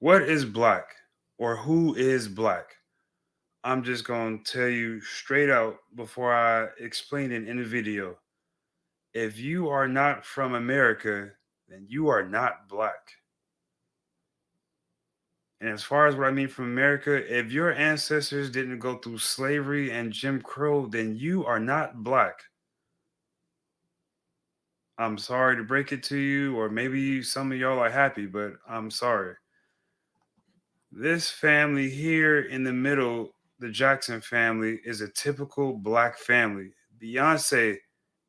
What is black or who is black? I'm just going to tell you straight out before I explain it in the video. If you are not from America, then you are not black. And as far as what I mean from America, if your ancestors didn't go through slavery and Jim Crow, then you are not black. I'm sorry to break it to you, or maybe some of y'all are happy, but I'm sorry. This family here in the middle, the Jackson family, is a typical black family. Beyonce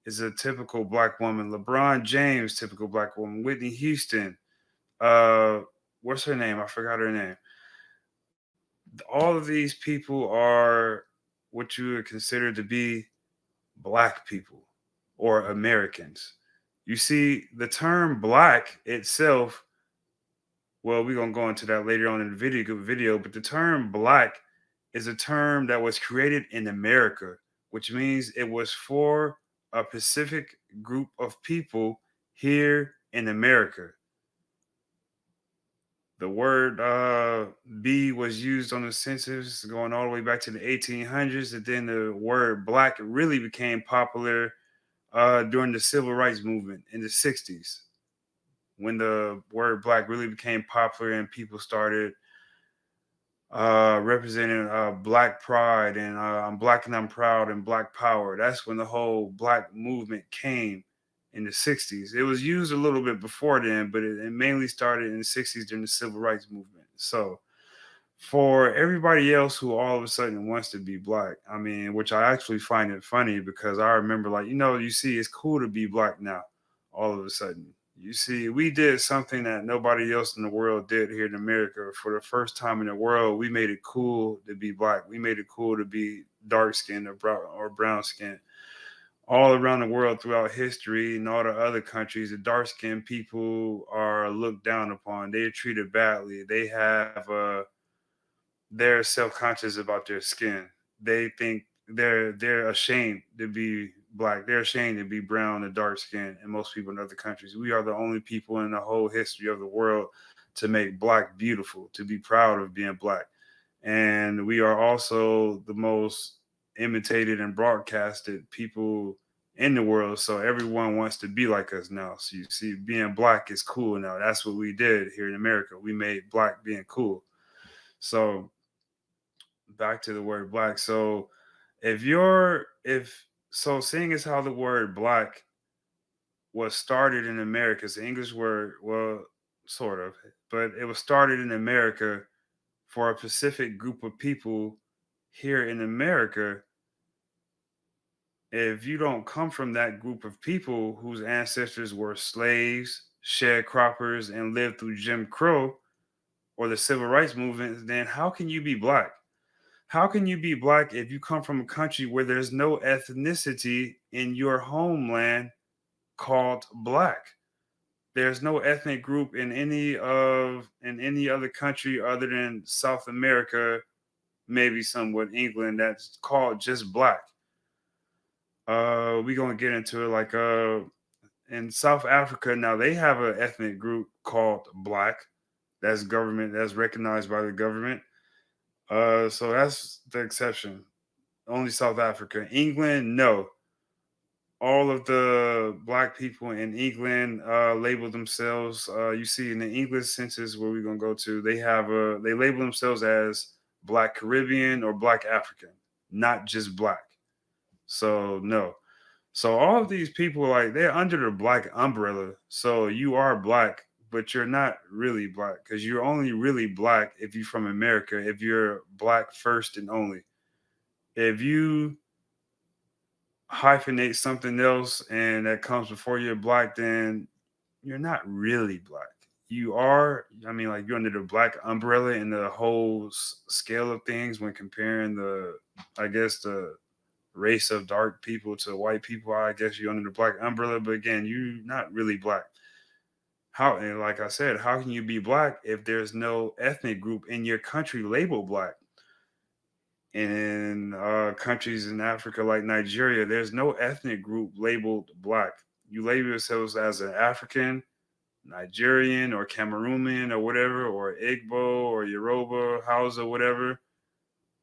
is a typical black woman. LeBron James, typical black woman. Whitney Houston, uh, what's her name? I forgot her name. All of these people are what you would consider to be black people or Americans. You see, the term black itself, well, we're gonna go into that later on in the video, but the term black is a term that was created in America, which means it was for a specific group of people here in America. The word B was used on the census going all the way back to the 1800s, and then the word black really became popular during the civil rights movement in the 60s, when the word black really became popular and people started representing black pride and I'm black and I'm proud and black power. That's when the whole black movement came in the 60s. It was used a little bit before then, but it mainly started in the 60s during the civil rights movement. So for everybody else who all of a sudden wants to be black, I mean, which I actually find it funny because I remember, like, you see, it's cool to be black now, all of a sudden. You see, we did something that nobody else in the world did here in America. For the first time in the world, we made it cool to be black. We made it cool to be dark skinned or brown skinned. All around the world throughout history and all the other countries, the dark skinned people are looked down upon. They're treated badly. They're self-conscious about their skin. They think they're ashamed to be black. They're ashamed to be brown and dark skinned. And most people in other countries, we are the only people in the whole history of the world to make black beautiful, to be proud of being black. And we are also the most imitated and broadcasted people in the world. So everyone wants to be like us now. So you see, being black is cool now. That's what we did here in America. We made black being cool. So back to the word black. So if so, seeing as how the word black was started in America, it's an English word, well, sort of, but it was started in America for a specific group of people here in America. If you don't come from that group of people whose ancestors were slaves, sharecroppers, and lived through Jim Crow or the civil rights movement, then how can you be black? How can you be black if you come from a country where there's no ethnicity in your homeland called black? There's no ethnic group in any other country other than South America, maybe somewhat England, that's called just black. We gonna get into it like in South Africa now they have an ethnic group called black that's recognized by the government. So that's the exception. Only South Africa. England, no. All of the black people in England label themselves. You see in the English census where we're gonna go to, they label themselves as Black Caribbean or Black African, not just black. So no. So all of these people, like, they're under the black umbrella. So you are black, but you're not really black because you're only really black if you're from America. If you're black first and only. If you hyphenate something else and that comes before you're black, then you're not really black. You are, I mean, like, you're under the black umbrella in the whole scale of things when comparing I guess, the race of dark people to white people. I guess you're under the black umbrella, but again, you're not really black. How, and like I said, how can you be black if there's no ethnic group in your country labeled black? In countries in Africa like Nigeria, there's no ethnic group labeled black. You label yourselves as an African Nigerian or Cameroonian or whatever, or Igbo or Yoruba, Hausa, whatever,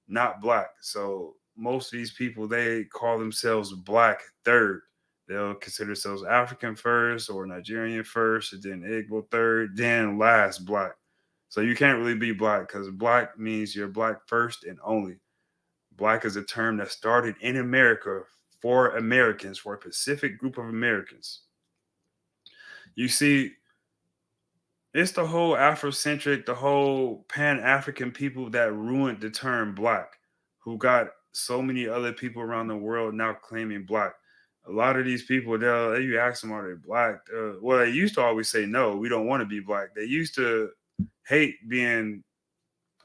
not black. So most of these people, they call themselves black third. They'll consider themselves African first or Nigerian first, and then Igbo third, then last black. So you can't really be black because black means you're black first and only. Black is a term that started in America for Americans, for a specific group of Americans. You see, it's the whole Afrocentric, the whole Pan African people that ruined the term black, who got so many other people around the world now claiming black. A lot of these people, you ask them, are they black? Well, they used to always say, no, we don't want to be black. They used to hate being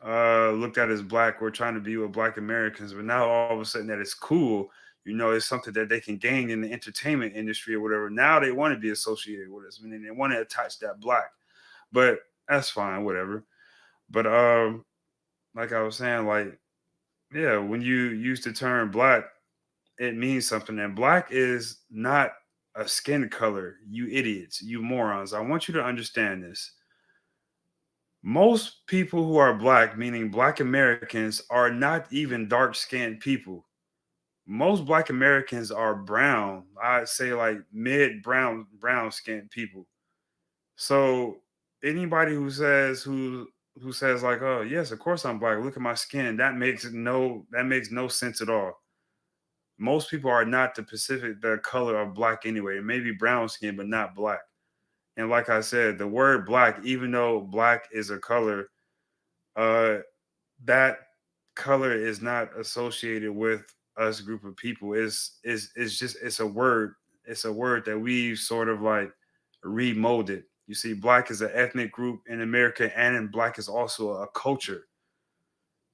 looked at as black or trying to be with black Americans, but now all of a sudden that it's cool. It's something that they can gain in the entertainment industry or whatever. Now they want to be associated with us, and they want to attach that black. But that's fine, whatever. But like I was saying, like, yeah, when you use the term black, it means something. And black is not a skin color, you idiots, you morons. I want you to understand this. Most people who are black, meaning black Americans, are not even dark skinned people. Most black Americans are brown. I'd say like mid brown skinned people. So anybody who says like, "Oh, yes, of course I'm black. Look at my skin." That makes no sense at all. Most people are not the color of black anyway. Maybe brown skin, but not black. And like I said, the word black, even though black is a color, uh, that color is not associated with us group of people. Is just it's a word. It's a word that we've sort of like remolded. You see, black is an ethnic group in America, and black is also a culture.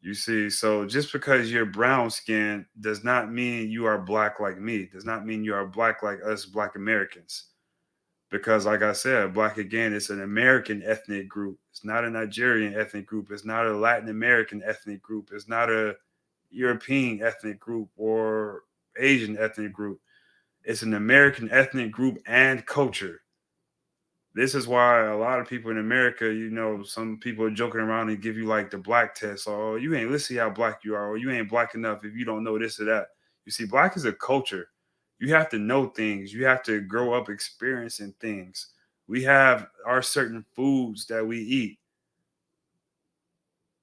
You see, so just because you're brown skinned does not mean you are black like me. Does not mean you are black like us black Americans. Because, like I said, black again, it's an American ethnic group. It's not a Nigerian ethnic group. It's not a Latin American ethnic group. It's not a European ethnic group or Asian ethnic group. It's an American ethnic group and culture. This is why a lot of people in America, some people are joking around and give you like the black test. Or, oh, you ain't, let's see how black you are. Or you ain't black enough if you don't know this or that. You see, black is a culture. You have to know things. You have to grow up experiencing things. We have our certain foods that we eat.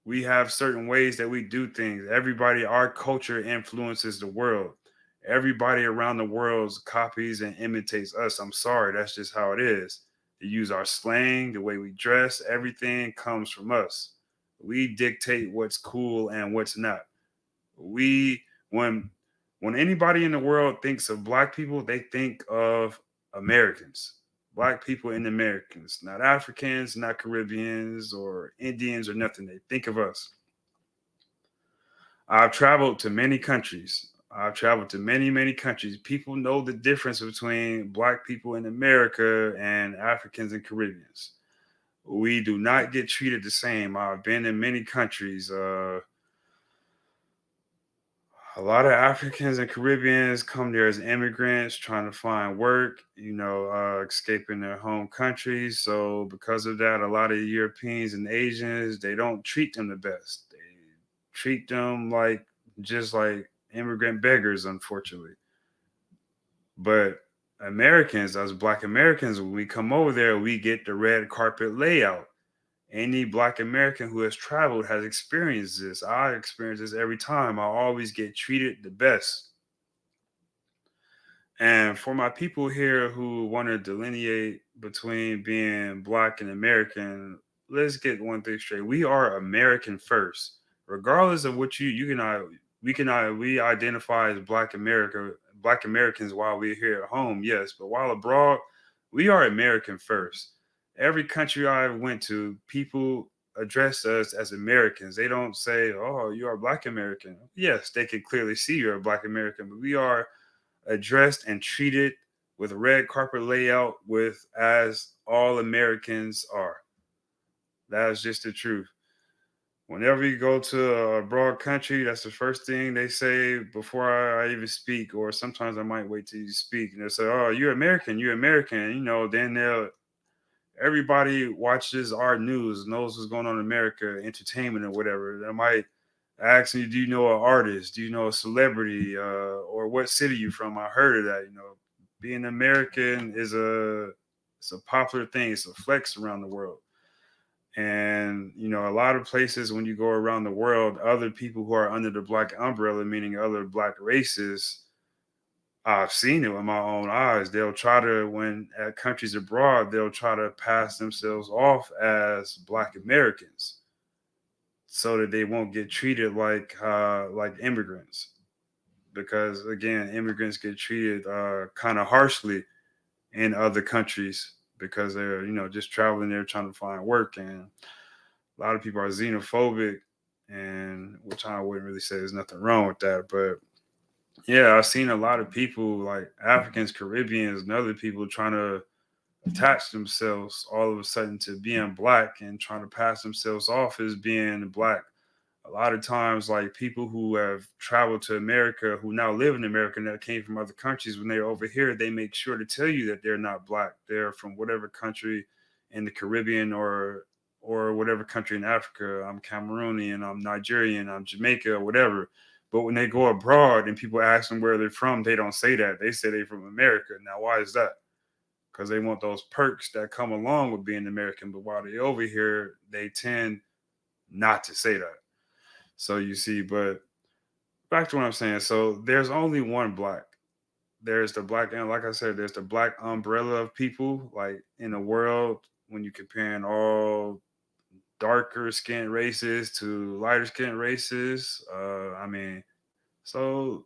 We have certain ways that we do things. Everybody, our culture influences the world. Everybody around the world copies and imitates us. I'm sorry, that's just how it is. They use our slang, the way we dress, everything comes from us. We dictate what's cool and what's not. We when anybody in the world thinks of black people, they think of Americans. Black people and Americans, not Africans, not Caribbeans or Indians or nothing. They think of us. I've traveled to many countries. I've traveled to many, many countries. People know the difference between black people in America and Africans and Caribbeans. We do not get treated the same. I've been in many countries. A lot of Africans and Caribbeans come there as immigrants trying to find work, escaping their home countries. So because of that, a lot of Europeans and Asians, they don't treat them the best. They treat them like just like immigrant beggars, unfortunately. But Americans, as Black Americans, when we come over there, we get the red carpet layout. Any Black American who has traveled has experienced this. I experience this every time. I always get treated the best. And for my people here who want to delineate between being Black and American, let's get one thing straight. We are American first. Regardless of what we identify as Black Americans while we're here at home, yes, but while abroad, we are American first. Every country I went to, people address us as Americans. They don't say, "Oh, you are Black American." Yes, they can clearly see you're a Black American, but we are addressed and treated with a red carpet layout with as all Americans are. That is just the truth. Whenever you go to a broad country, that's the first thing they say before I even speak, or sometimes I might wait till you speak and they'll say, "Oh, you're American, you're American." Then everybody watches our news, knows what's going on in America, entertainment or whatever. They might ask you, do you know an artist? Do you know a celebrity? Or what city you from? I heard of that. Being American is it's a popular thing. It's a flex around the world. And a lot of places when you go around the world, other people who are under the black umbrella, meaning other black races, I've seen it with my own eyes. They'll try to, when at countries abroad, they'll try to pass themselves off as Black Americans so that they won't get treated like immigrants. Because again, immigrants get treated kind of harshly in other countries because they're just traveling there trying to find work, and a lot of people are xenophobic, and which I wouldn't really say there's nothing wrong with that, but yeah, I've seen a lot of people like Africans, Caribbeans, and other people trying to attach themselves all of a sudden to being black and trying to pass themselves off as being black. A lot of times, like people who have traveled to America, who now live in America, and that came from other countries, when they're over here, they make sure to tell you that they're not black. They're from whatever country in the Caribbean or whatever country in Africa. I'm Cameroonian, I'm Nigerian, I'm Jamaica, or whatever. But when they go abroad and people ask them where they're from, they don't say that. They say they're from America. Now, why is that? Because they want those perks that come along with being American. But while they over here, they tend not to say that. So you see, but back to what I'm saying. So there's only one black. There's the black, and like I said, there's the black umbrella of people. Like in the world, when you're comparing all darker skinned races to lighter skinned races, I mean, so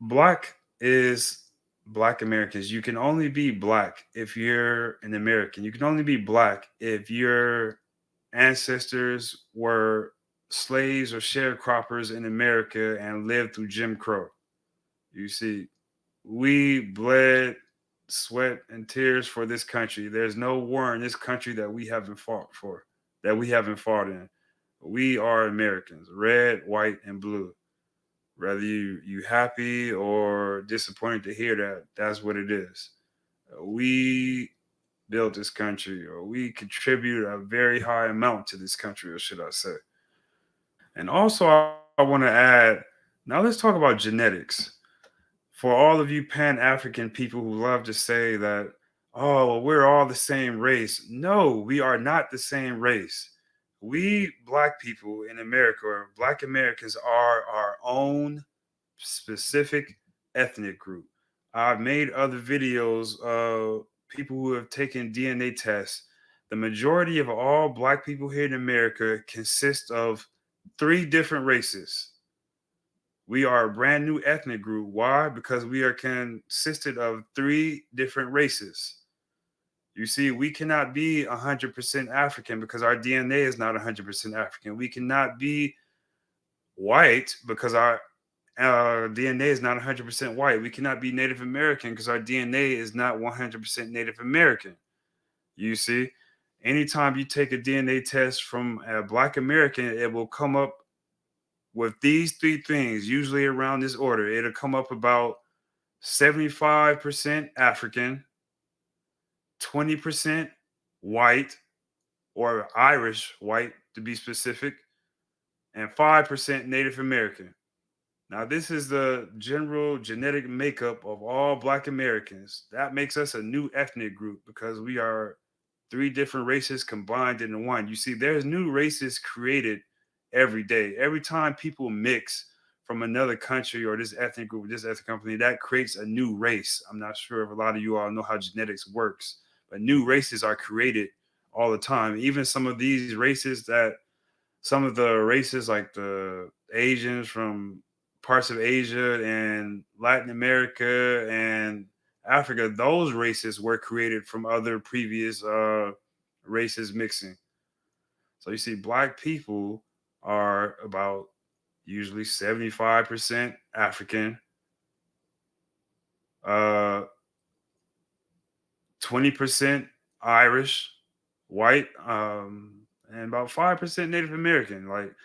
black is black Americans. You can only be black if you're an American. You can only be black if your ancestors were slaves or sharecroppers in America and lived through Jim Crow. You see, we bled sweat and tears for this country. There's no war in this country that we haven't fought for, that we haven't fought in. We are Americans, red, white, and blue. Whether you happy or disappointed to hear that, that's what it is. We built this country, or we contribute a very high amount to this country, or should I say. And also, I want to add, now let's talk about genetics. For all of you Pan African people who love to say that, oh, well, we're all the same race. No, we are not the same race. We Black people in America, or Black Americans, are our own specific ethnic group. I've made other videos of people who have taken DNA tests. The majority of all Black people here in America consist of three different races. We are a brand new ethnic group. Why? Because we are consisted of three different races. You see, we cannot be 100% African because our DNA is not 100% African. We cannot be white because our DNA is not 100% white. We cannot be Native American because our DNA is not 100% Native American. You see, anytime you take a DNA test from a Black American, it will come up with these three things, usually around this order. It'll come up about 75% African, 20% white or Irish white to be specific, and 5% Native American. Now, this is the general genetic makeup of all Black Americans. That makes us a new ethnic group because we are three different races combined into one. You see, there's new races created every day. Every time people mix from another country or this ethnic group, this ethnic company, that creates a new race. I'm not sure if a lot of you all know how genetics works, but new races are created all the time. Even some of the races like the Asians from parts of Asia and Latin America and Africa, those races were created from other previous races mixing. So you see, black people are about usually 75% African, uh, 20% Irish, white, and about 5% Native American. Like,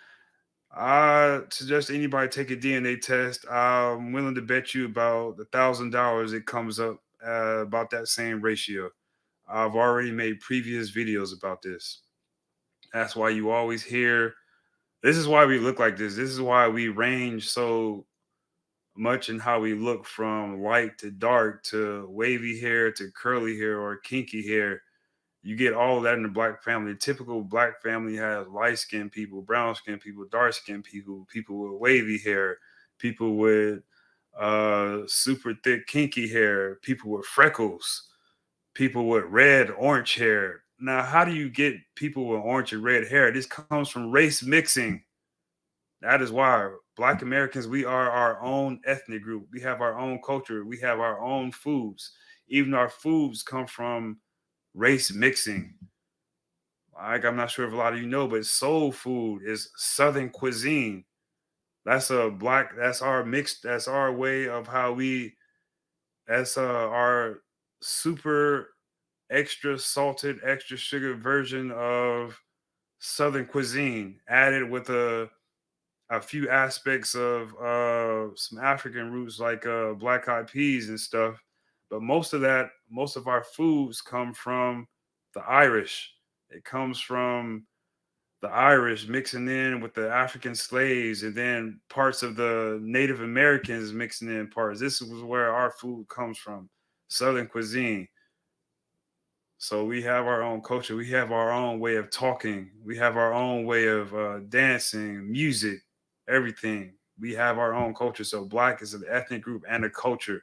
I suggest anybody take a DNA test. I'm willing to bet you about $1,000 it comes up about that same ratio. I've already made previous videos about this. That's why you always hear, this is why we look like this. This is why we range so much in how we look, from light to dark to wavy hair to curly hair or kinky hair. You get all of that in the black family. The typical black family has light skinned people, brown skinned people, dark skinned people, people with wavy hair, people with super thick kinky hair, people with freckles, people with red, orange hair. Now, how do you get people with orange and red hair? This comes from race mixing. That is why Black Americans, we are our own ethnic group. We have our own culture. We have our own foods. Even our foods come from race mixing. Like, I'm not sure if a lot of you know, but soul food is Southern cuisine. That's that's our mixed, that's our way of how we, that's our super extra salted, extra sugar version of Southern cuisine, added with a few aspects of some African roots like black eyed peas and stuff. But most of our foods come from the Irish. It comes from the Irish mixing in with the African slaves, and then parts of the Native Americans mixing in parts. This is where our food comes from, Southern cuisine. So we have our own culture. We have our own way of talking. We have our own way of dancing, music, everything. We have our own culture. So black is an ethnic group and a culture.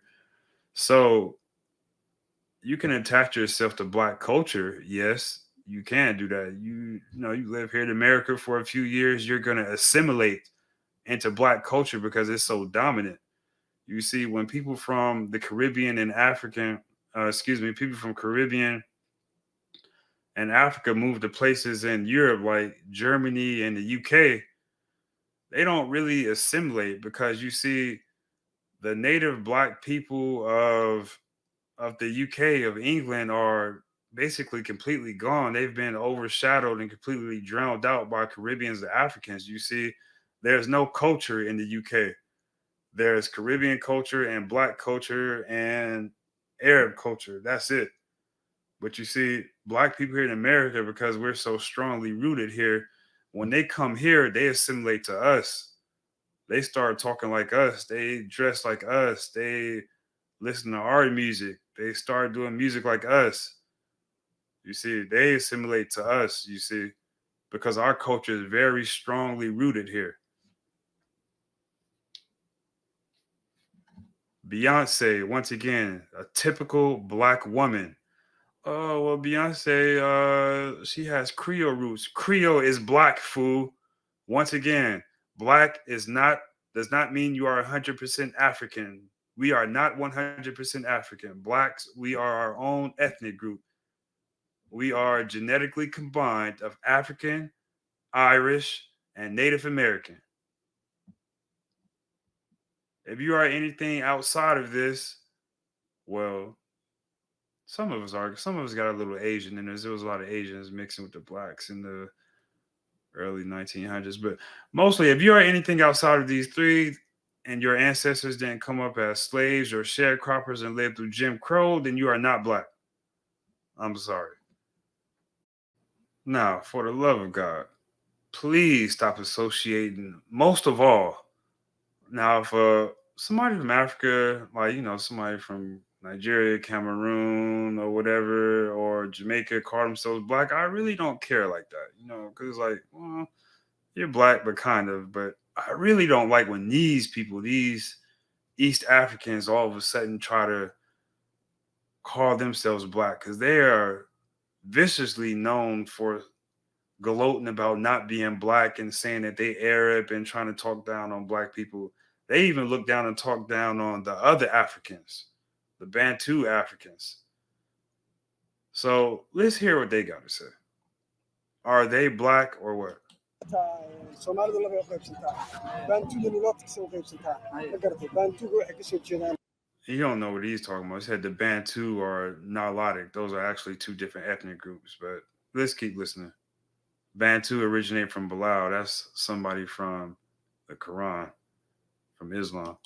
So you can attach yourself to black culture. Yes, you can do that. You know, you live here in America for a few years, you're going to assimilate into black culture because it's so dominant. You see, when people from the Caribbean and African, people from Caribbean and Africa moved to places in Europe like Germany and the UK, they don't really assimilate because you see the native black people of the UK, of England, are basically completely gone. They've been overshadowed and completely drowned out by Caribbeans and Africans. You see, there's no culture in the UK. There's Caribbean culture and black culture and Arab culture. That's it. But you see, black people here in America, because we're so strongly rooted here, when they come here, they assimilate to us. They start talking like us. They dress like us. They listen to our music. They start doing music like us. You see, they assimilate to us, you see, because our culture is very strongly rooted here. Beyonce, once again, a typical black woman. Oh, well, Beyonce, she has Creole roots. Creole is black, fool. Once again, black is not, does not mean you are 100% African. We are not 100% African. Blacks, we are our own ethnic group. We are genetically combined of African, Irish, and Native American. If you are anything outside of this, well, some of us are. Some of us got a little Asian in us. There was a lot of Asians mixing with the blacks in the early 1900s. But mostly, if you are anything outside of these three and your ancestors didn't come up as slaves or sharecroppers and lived through Jim Crow, then you are not black. I'm sorry. Now, for the love of God, please stop associating, most of all. Now, if somebody from Africa, like, you know, somebody from Nigeria, Cameroon, or whatever, or Jamaica call themselves black, I really don't care like that, you know, because it's like, well, you're black, but kind of. But I really don't like when these people, these East Africans, all of a sudden try to call themselves black, because they are viciously known for gloating about not being black and saying that they Arab and trying to talk down on black people. They even look down and talk down on the other Africans, the Bantu Africans. So let's hear what they got to say. Are they black or what? Soomaalidu laba u qaybsantaa baantuduna loo tigsan u qaybsantaa ma garatay baantuga waxay kasoo jeedaan. You don't know what he's talking about. He said the Bantu or Nilotic. Those are actually two different ethnic groups. But let's keep listening. Bantu originate from Bilal. That's somebody from the Quran, from Islam.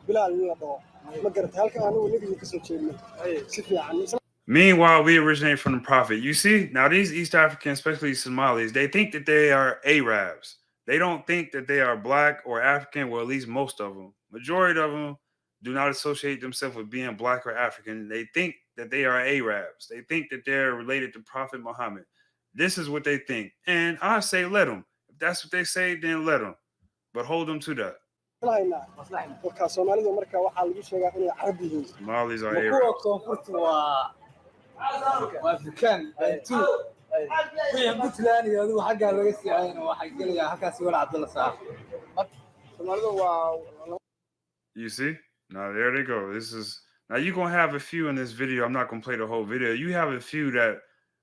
bilaal in la dhaho ma garatay halka anigu nebiga kasoo jeedno si fiican Meanwhile, we originate from the prophet. You see, now these East Africans, especially Somalis, they think that they are Arabs. They don't think that they are black or African, well, at least most of them. Majority of them do not associate themselves with being black or African. They think that they are Arabs. They think that they're related to Prophet Muhammad. This is what they think. And I say, let them. If that's what they say, then let them. But hold them to that. marka Soomaalidu marka waxaa lagu sheegaa inay Carab yihiin. Somalis are kuwa Arabs. koonfurta waa Afrikaan bantu wixii Puntland iyo adigu xaggaa laga siiyayna waxay gelayaa halkaas wala Cabdalla Saar Soomaalidu waa You see? Now there they go. This is now you're gonna have a few in this video. I'm not gonna play the whole video. You have a few that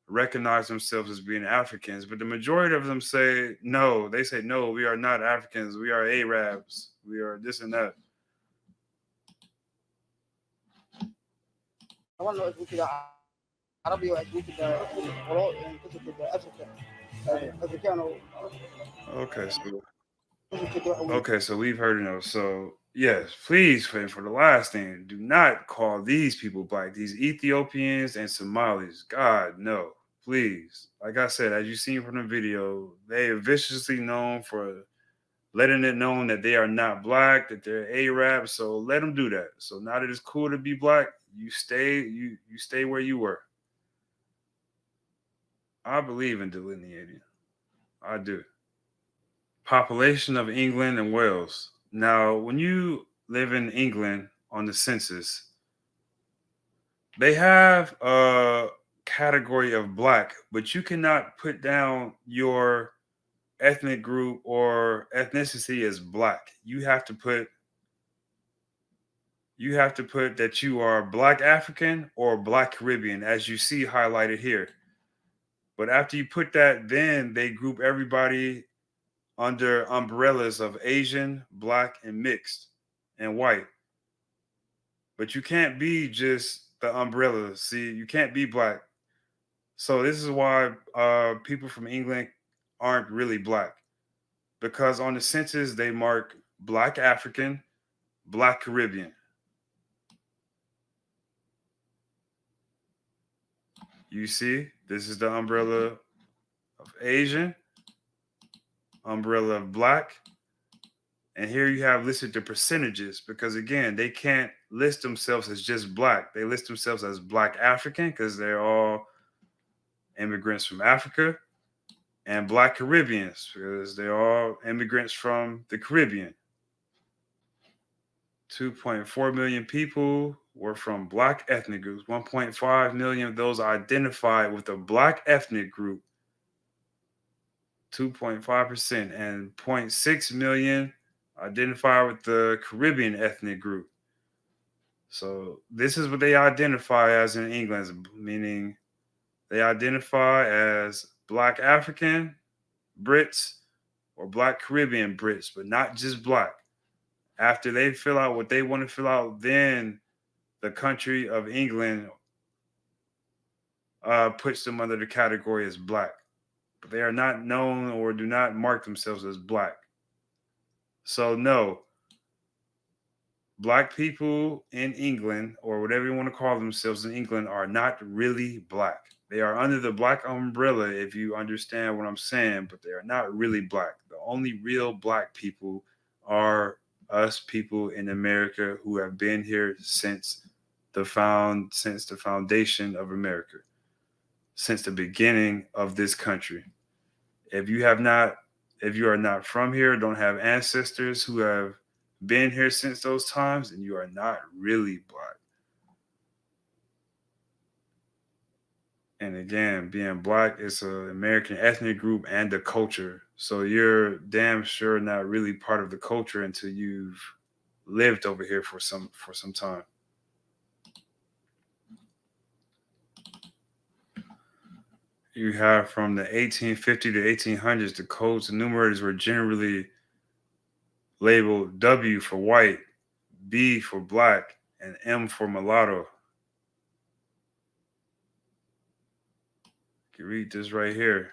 recognize themselves as being Africans, but the majority of them say no. They say no, we are not Africans, we are Arabs, we are this and that. Carabi waxay ku jirtaa qolo ku jirta Afrika Afrikaano Okay, so we've heard enough. So yes, please, for the last thing, do not call these people black. These Ethiopians and Somalis, God no, please. Like I said, as you seen from the video, they are viciously known for letting it known that they are not black, that they're Arab. So let them do that. So now that it's cool to be black, you stay where you were. I believe in delineating. I do. Population of England and Wales. Now, when you live in England on the census, they have a category of black, but you cannot put down your ethnic group or ethnicity as black. You have to put that you are black African or black Caribbean, as you see highlighted here. But after you put that, then they group everybody under umbrellas of Asian, black, and mixed, and white. But you can't be just the umbrella. See, you can't be black. So this is why people from England aren't really black, because on the census they mark black African, black Caribbean. You see, this is the umbrella of Asian, umbrella of black, and here you have listed the percentages, because again, they can't list themselves as just black. They list themselves as black African because they're all immigrants from Africa, and black Caribbeans because they're all immigrants from the Caribbean. 2.4 million people were from black ethnic groups. 1.5 million of those identified with a black ethnic group, 2.5%, and 0.6 million identify with the Caribbean ethnic group. So this is what they identify as in England, meaning they identify as black African Brits or black Caribbean Brits, but not just black. After they fill out what they want to fill out, then the country of England puts them under the category as black. But they are not known or do not mark themselves as black. So no, black people in England, or whatever you want to call themselves in England, are not really black. They are under the black umbrella, if you understand what I'm saying, but they are not really black. The only real black people are us people in America who have been here since the foundation of America, since the beginning of this country. If you are not from here, don't have ancestors who have been here since those times, and you are not really black. And again, being black is an American ethnic group and a culture. So you're damn sure not really part of the culture until you've lived over here for some time. You have from the 1850 to 1800s, the codes and numerators were generally labeled W for white, B for black, and M for mulatto. You can read this right here.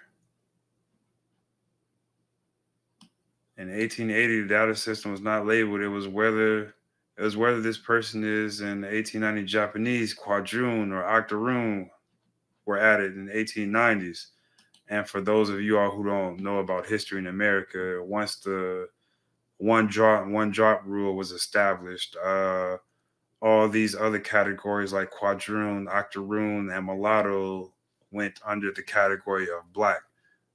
In 1880, the data system was not labeled. It was whether It was whether this person is in 1890 Japanese, quadroon or octoroon were added in the 1890s. And for those of you all who don't know about history in America, once the one drop rule was established, all these other categories like quadroon, octoroon, and mulatto went under the category of black.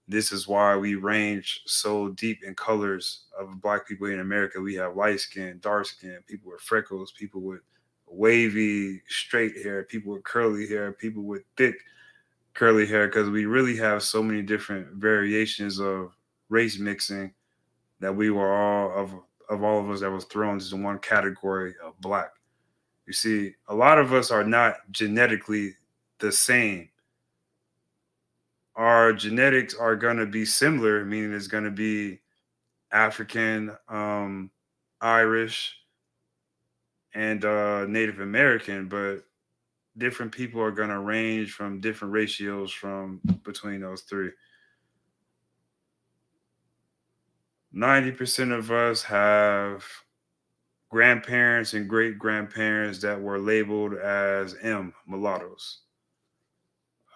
This is why we range so deep in colors of black people in America. We have light skin, dark skin, people with freckles, people with wavy, straight hair, people with curly hair, people with thick curly hair, because we really have so many different variations of race mixing that we were all of all of us that was thrown into one category of black. You see, a lot of us are not genetically the same. Our genetics are going to be similar, meaning it's going to be African, Irish, and Native American, but different people are going to range from different ratios from between those three. 90% of us have grandparents and great grandparents that were labeled as mulattoes.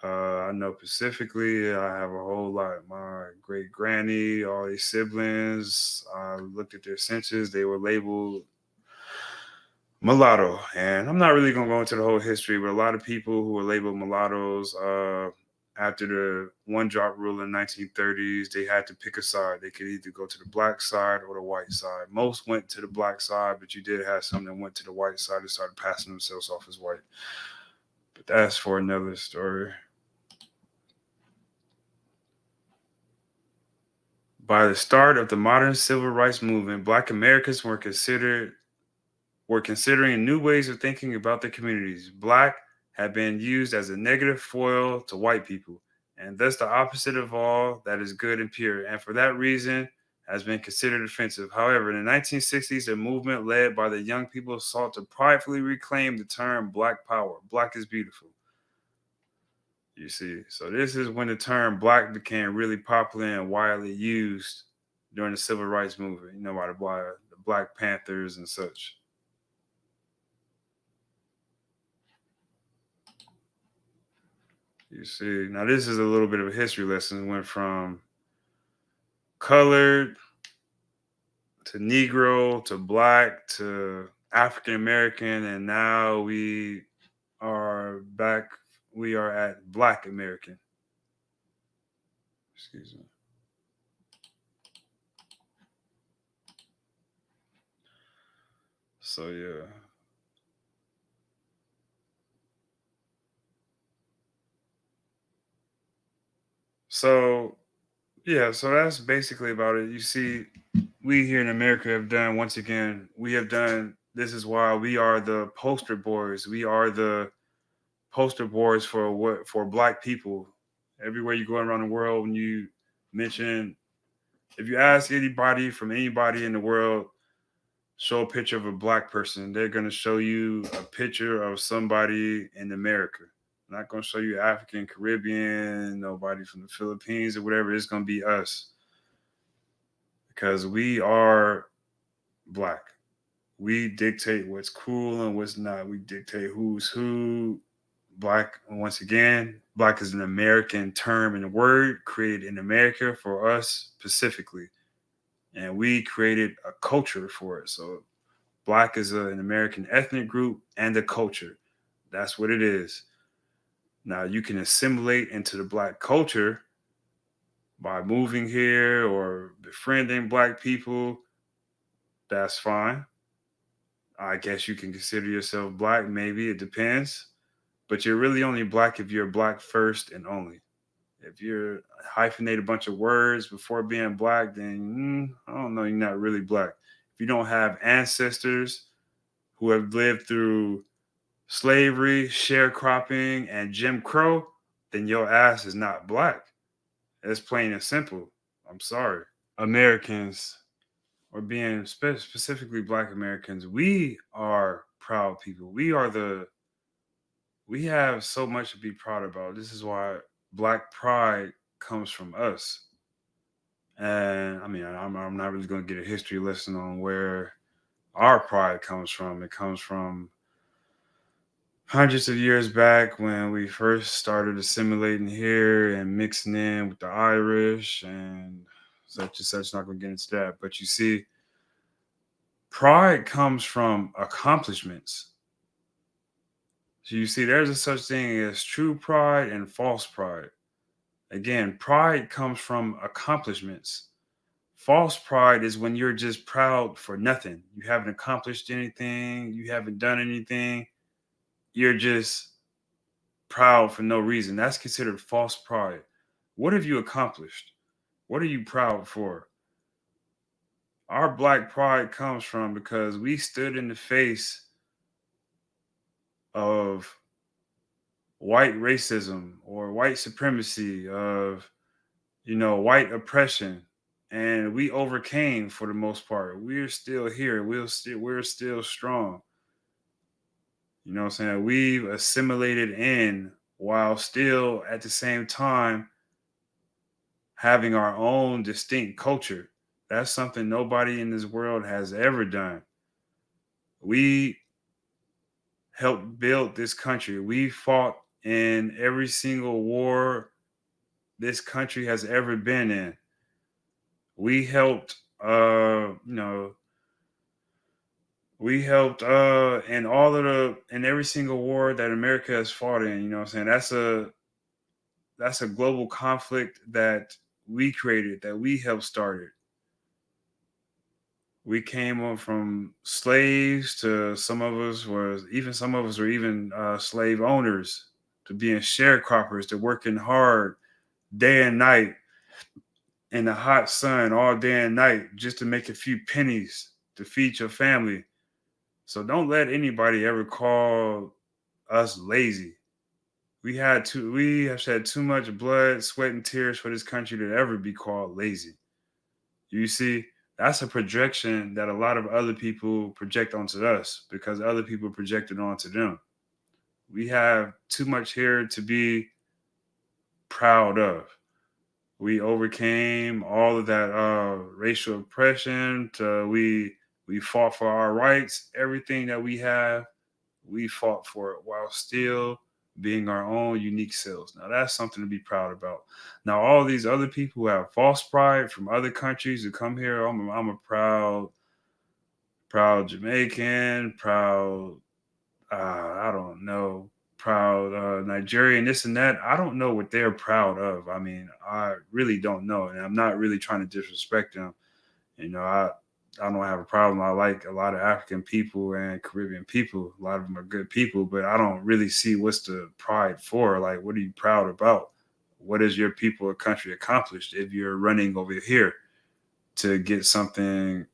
I know specifically, I have a whole lot. My great granny, all these siblings, I looked at their census, they were labeled mulatto. And I'm not really going to go into the whole history, but a lot of people who were labeled mulattoes, after the one drop rule in the 1930s, they had to pick a side. They could either go to the black side or the white side. Most went to the black side, but you did have some that went to the white side and started passing themselves off as white. But that's for another story. By the start of the modern civil rights movement, Black Americans were considering new ways of thinking about their communities. Black had been used as a negative foil to white people, and thus the opposite of all that is good and pure, and for that reason has been considered offensive. However, in the 1960s, a movement led by the young people sought to pridefully reclaim the term Black Power. Black is beautiful. You see, so this is when the term Black became really popular and widely used during the civil rights movement, by the Black Panthers and such. You see, now this is a little bit of a history lesson. It went from colored to Negro to Black to African American, and now we are back. We are at Black American. Excuse me. So yeah. So yeah, so that's basically about it. You see, we here in America have done, once again, this is why we are the poster boys. We are the poster boys for black people. Everywhere you go around the world, when you mention, if you ask anybody from anybody in the world, show a picture of a black person, they're gonna show you a picture of somebody in America. Not gonna show you African, Caribbean, nobody from the Philippines or whatever. It's gonna be us because we are black. We dictate what's cool and what's not. We dictate who's who. Black, once again, black is an American term and word created in America for us specifically. And we created a culture for it. So black is an American ethnic group and a culture. That's what it is. Now you can assimilate into the black culture by moving here or befriending black people. That's fine. I guess you can consider yourself black. Maybe it depends. But you're really only black if you're black first and only. If you're hyphenate a bunch of words before being black, then I don't know, you're not really black. If you don't have ancestors who have lived through slavery, sharecropping, and Jim Crow, then your ass is not black. It's plain and simple. I'm sorry. Americans, or being specifically black Americans, we are proud people. We have so much to be proud about. This is why black pride comes from us. And I mean, I'm not really going to get a history lesson on where our pride comes from. It comes from hundreds of years back when we first started assimilating here and mixing in with the Irish and such and such. Not gonna get into that, but you see, pride comes from accomplishments. So you see, there's a such thing as true pride and false pride. Again, pride comes from accomplishments. False pride is when you're just proud for nothing. You haven't accomplished anything, you haven't done anything, you're just proud for no reason. That's considered false pride. What have you accomplished? What are you proud for? Our black pride comes from because we stood in the face of white racism or white supremacy, of white oppression, and we overcame for the most part. We're still here. We're still strong. You know what I'm saying? We've assimilated in while still at the same time having our own distinct culture. That's something nobody in this world has ever done. We helped build this country. We fought in every single war this country has ever been in. We helped in in every single war that America has fought in. You know what I'm saying? That's a global conflict that we created, that we helped started. We came on from slaves to some of us were even slave owners, to being sharecroppers, to working hard day and night in the hot sun all day and night just to make a few pennies to feed your family. So don't let anybody ever call us lazy. We have shed too much blood, sweat, and tears for this country to ever be called lazy. You see, that's a projection that a lot of other people project onto us because other people projected onto them. We have too much here to be proud of. We overcame all of that racial oppression. We fought for our rights. Everything that we have, we fought for it while still being our own unique selves. Now that's something to be proud about. Now all these other people who have false pride from other countries who come here, I'm a proud Jamaican, proud I don't know, proud Nigerian, this and that. I don't know what they're proud of. I mean, I really don't know, and I'm not really trying to disrespect them. I don't have a problem. I like a lot of African people and Caribbean people. A lot of them are good people, but I don't really see what's the pride for. Like, what are you proud about? What has your people or country accomplished if you're running over here to get something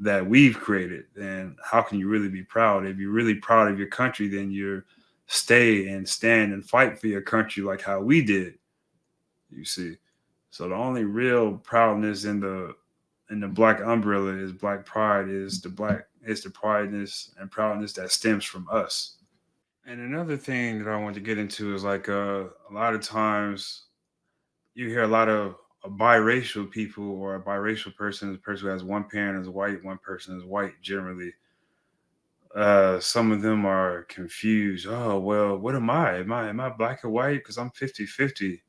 that we've created? Then how can you really be proud? If you're really proud of your country, then you stay and stand and fight for your country like how we did. You see. So the only real proudness in the black umbrella is black pride, is the prideness and proudness that stems from us. And another thing that I want to get into is like a lot of times you hear a lot of biracial people, or a biracial person is a person who has one parent is white, one person is white generally. Some of them are confused. Oh, well, what am I? Am I black or white? Because I'm 50-50.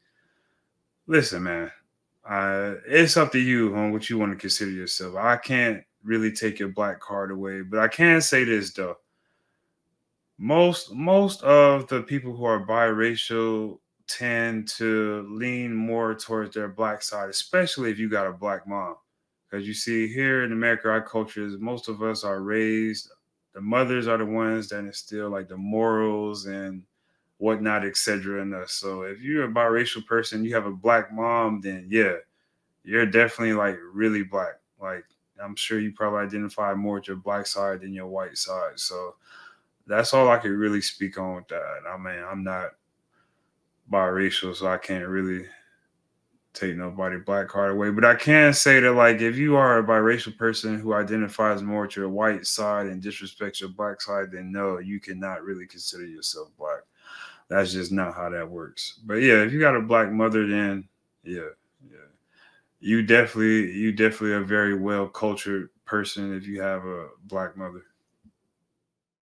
Listen, man, it's up to you on what you want to consider yourself. I can't really take your black card away, but I can say this though. Most of the people who are biracial tend to lean more towards their black side, especially if you got a black mom. Because you see, here in America, our culture is most of us are raised, the mothers are the ones that instill like the morals and whatnot, etc. in us. So if you're a biracial person, you have a black mom, then yeah, you're definitely like really black. Like, I'm sure you probably identify more with your black side than your white side. So that's all I could really speak on with that. I mean, I'm not biracial, so I can't really take nobody black card away. But I can say that, like, if you are a biracial person who identifies more with your white side and disrespects your black side, then no, you cannot really consider yourself black. That's just not how that works. But yeah, if you got a black mother, then yeah, yeah. You definitely a very well cultured person if you have a black mother.